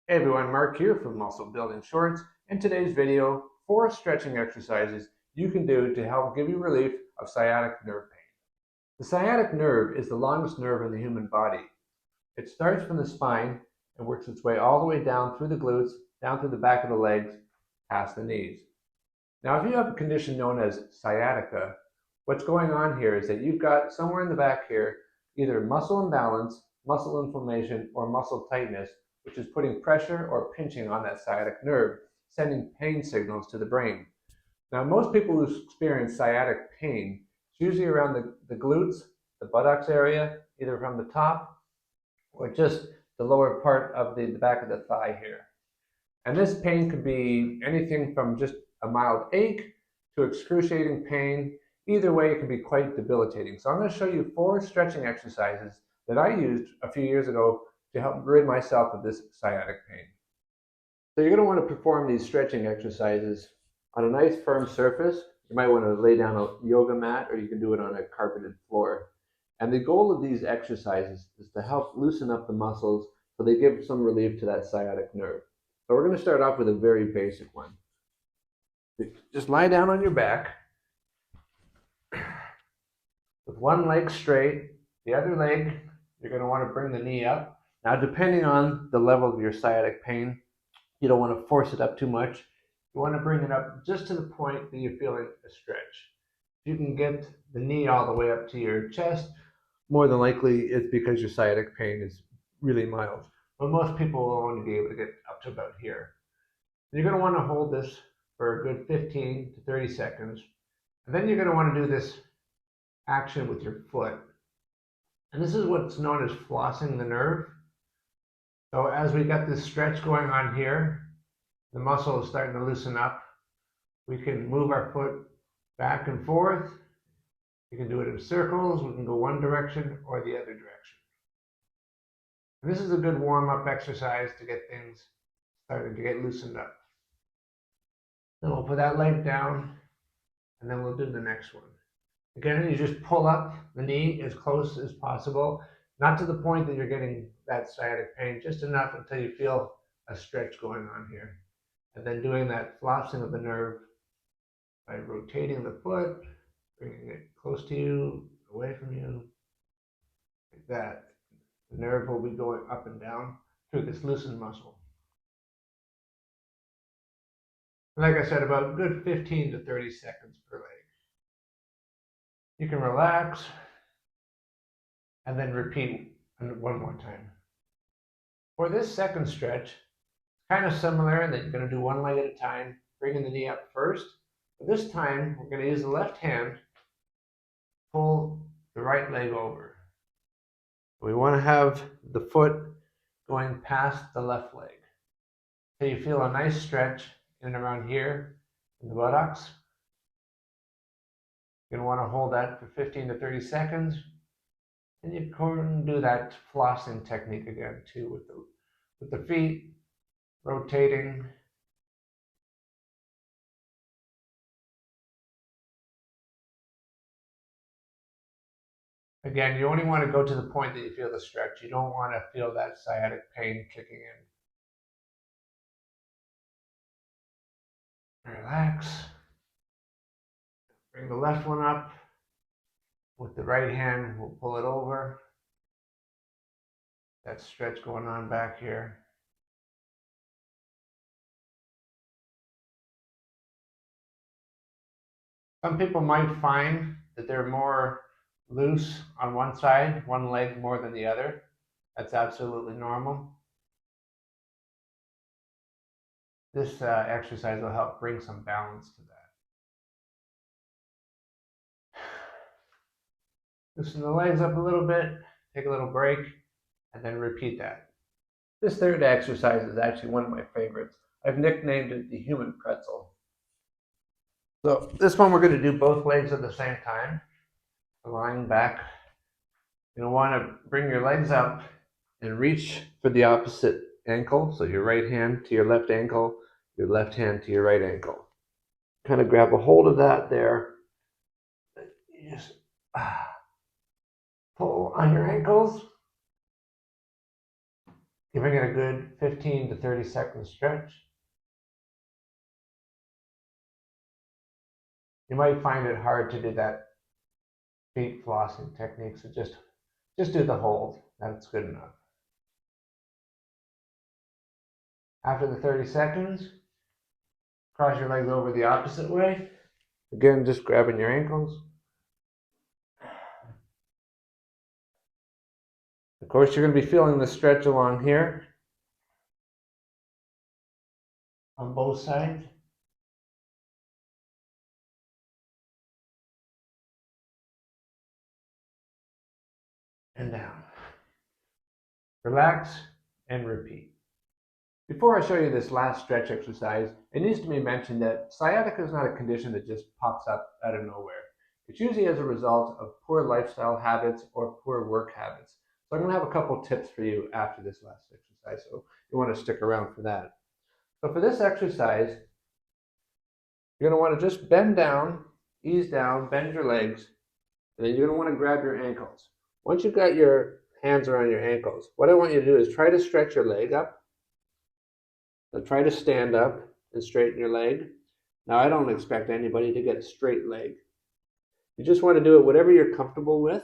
Hey everyone, Mark here from Muscle Building Shorts. In today's video, 4 stretching exercises you can do to help give you relief of sciatic nerve pain. The sciatic nerve is the longest nerve in the human body. It starts from the spine and works its way all the way down through the glutes, down through the back of the legs, past the knees. Now, if you have a condition known as sciatica, what's going on here is that you've got somewhere in the back here either muscle imbalance, muscle inflammation, or muscle tightness, which is putting pressure or pinching on that sciatic nerve, sending pain signals to the brain. Now, most people who experience sciatic pain, it's usually around the glutes, the buttocks area, either from the top or just the lower part of the back of the thigh here. And this pain could be anything from just a mild ache to excruciating pain. Either way, it can be quite debilitating. So I'm going to show you 4 stretching exercises that I used a few years ago to help rid myself of this sciatic pain. So you're going to want to perform these stretching exercises on a nice firm surface. You might want to lay down a yoga mat, or you can do it on a carpeted floor. And the goal of these exercises is to help loosen up the muscles so they give some relief to that sciatic nerve. So we're going to start off with a very basic one. Just lie down on your back with one leg straight, the other leg, you're going to want to bring the knee up. Now, depending on the level of your sciatic pain, you don't want to force it up too much. You want to bring it up just to the point that you're feeling a stretch. If you can get the knee all the way up to your chest, more than likely it's because your sciatic pain is really mild. But most people will only be able to get up to about here. You're going to want to hold this for a good 15 to 30 seconds. And then you're going to want to do this action with your foot. And this is what's known as flossing the nerve. So as we got this stretch going on here, the muscle is starting to loosen up. We can move our foot back and forth. You can do it in circles. We can go one direction or the other direction. And this is a good warm-up exercise to get things started to get loosened up. Then we'll put that leg down, and then we'll do the next one. Again, you just pull up the knee as close as possible, not to the point that you're getting that sciatic pain, just enough until you feel a stretch going on here. And then doing that flossing of the nerve by rotating the foot, bringing it close to you, away from you, like that. The nerve will be going up and down through this loosened muscle. Like I said, about a good 15 to 30 seconds per leg. You can relax and then repeat one more time. For this second stretch, kind of similar in that you're going to do one leg at a time, bringing the knee up first. But this time, we're going to use the left hand, pull the right leg over. We want to have the foot going past the left leg. So you feel a nice stretch in and around here in the buttocks. You're going to want to hold that for 15 to 30 seconds. And you can do that flossing technique again too with the feet rotating. Again, you only want to go to the point that you feel the stretch. You don't want to feel that sciatic pain kicking in. Relax. Bring the left one up. With the right hand, we'll pull it over. That stretch going on back here. Some people might find that they're more loose on one side, one leg more than the other. That's absolutely normal. This exercise will help bring some balance to that. Loosen the legs up a little bit, take a little break, and then repeat that. This third exercise is actually one of my favorites. I've nicknamed it the human pretzel. So this one we're going to do both legs at the same time. Lying back. You'll want to bring your legs up and reach for the opposite ankle. So your right hand to your left ankle, your left hand to your right ankle. Kind of grab a hold of that there. You just pull on your ankles. Giving it a good 15 to 30 second stretch. You might find it hard to do that feet flossing technique, so just do the hold. That's good enough. After the 30 seconds, cross your legs over the opposite way. Again, just grabbing your ankles. Of course, you're going to be feeling the stretch along here on both sides. And down. Relax and repeat. Before I show you this last stretch exercise, it needs to be mentioned that sciatica is not a condition that just pops up out of nowhere. It's usually as a result of poor lifestyle habits or poor work habits. So I'm going to have a couple tips for you after this last exercise, so you want to stick around for that. So for this exercise, you're going to want to just bend down, ease down, bend your legs, and then you're going to want to grab your ankles. Once you've got your hands around your ankles, what I want you to do is try to stretch your leg up. So try to stand up and straighten your leg. Now, I don't expect anybody to get a straight leg. You just want to do it whatever you're comfortable with,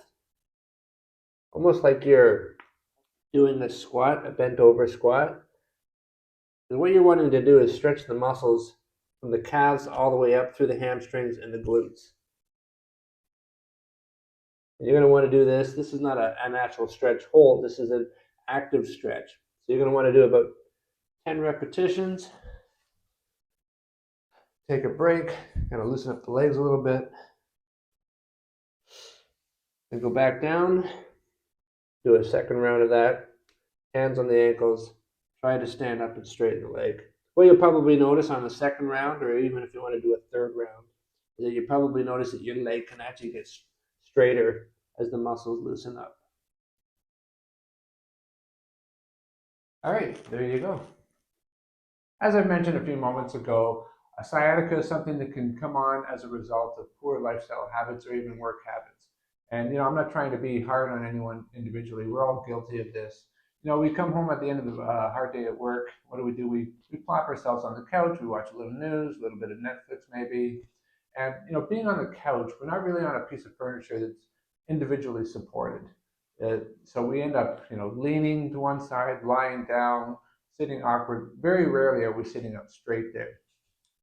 almost like you're doing a squat, a bent over squat. And what you're wanting to do is stretch the muscles from the calves all the way up through the hamstrings and the glutes. And you're going to want to do this. This is not a natural stretch hold. This is an active stretch. So you're going to want to do about 10 repetitions. Take a break, kind of loosen up the legs a little bit. Then go back down. Do a second round of that. Hands on the ankles. Try to stand up and straighten the leg. What you'll probably notice on the second round, or even if you want to do a third round, is that you probably notice that your leg can actually get straighter as the muscles loosen up. All right, there you go. As I mentioned a few moments ago, sciatica is something that can come on as a result of poor lifestyle habits or even work habits. And I'm not trying to be hard on anyone individually. We're all guilty of this. We come home at the end of a hard day at work. What do? We plop ourselves on the couch. We watch a little news, a little bit of Netflix maybe. And being on the couch, we're not really on a piece of furniture that's individually supported. So we end up, leaning to one side, lying down, sitting awkward. Very rarely are we sitting up straight there.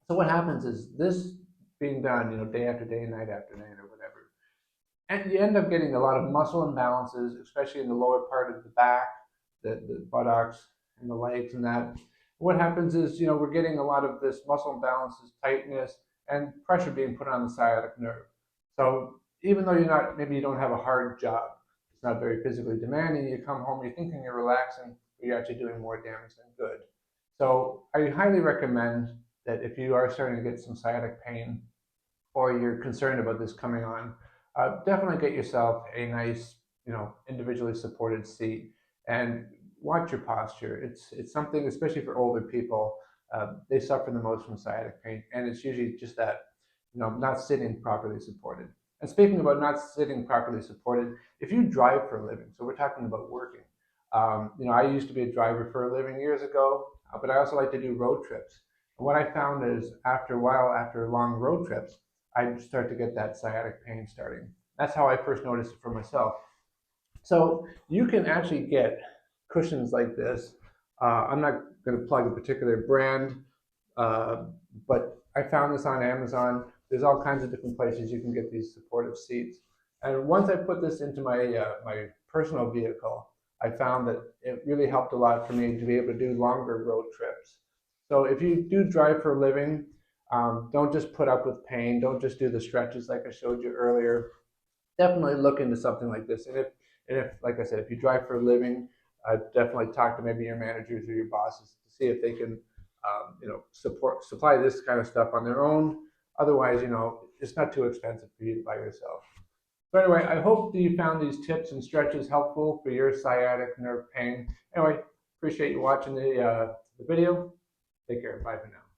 So what happens is this being done, day after day, night after night, or whatever, and you end up getting a lot of muscle imbalances, especially in the lower part of the back, the buttocks and the legs and that. What happens is, we're getting a lot of this muscle imbalances, tightness, and pressure being put on the sciatic nerve. So even though maybe you don't have a hard job, it's not very physically demanding, you come home, you're thinking you're relaxing, but you're actually doing more damage than good. So I highly recommend that if you are starting to get some sciatic pain, or you're concerned about this coming on, definitely get yourself a nice, individually supported seat and watch your posture. It's something, especially for older people, they suffer the most from sciatic pain, and it's usually just that, not sitting properly supported. And speaking about not sitting properly supported, if you drive for a living, so we're talking about working. I used to be a driver for a living years ago, but I also like to do road trips. And what I found is after a while, after long road trips, I start to get that sciatic pain starting. That's how I first noticed it for myself. So you can actually get cushions like this. I'm not going to plug a particular brand, but I found this on Amazon. There's all kinds of different places you can get these supportive seats. And once I put this into my personal vehicle, I found that it really helped a lot for me to be able to do longer road trips. So if you do drive for a living, don't just put up with pain. Don't just do the stretches like I showed you earlier. Definitely look into something like this. And if like I said, if you drive for a living, definitely talk to maybe your managers or your bosses to see if they can, supply this kind of stuff on their own. Otherwise, it's not too expensive for you to buy yourself. So anyway, I hope that you found these tips and stretches helpful for your sciatic nerve pain. Anyway, appreciate you watching the video. Take care. Bye for now.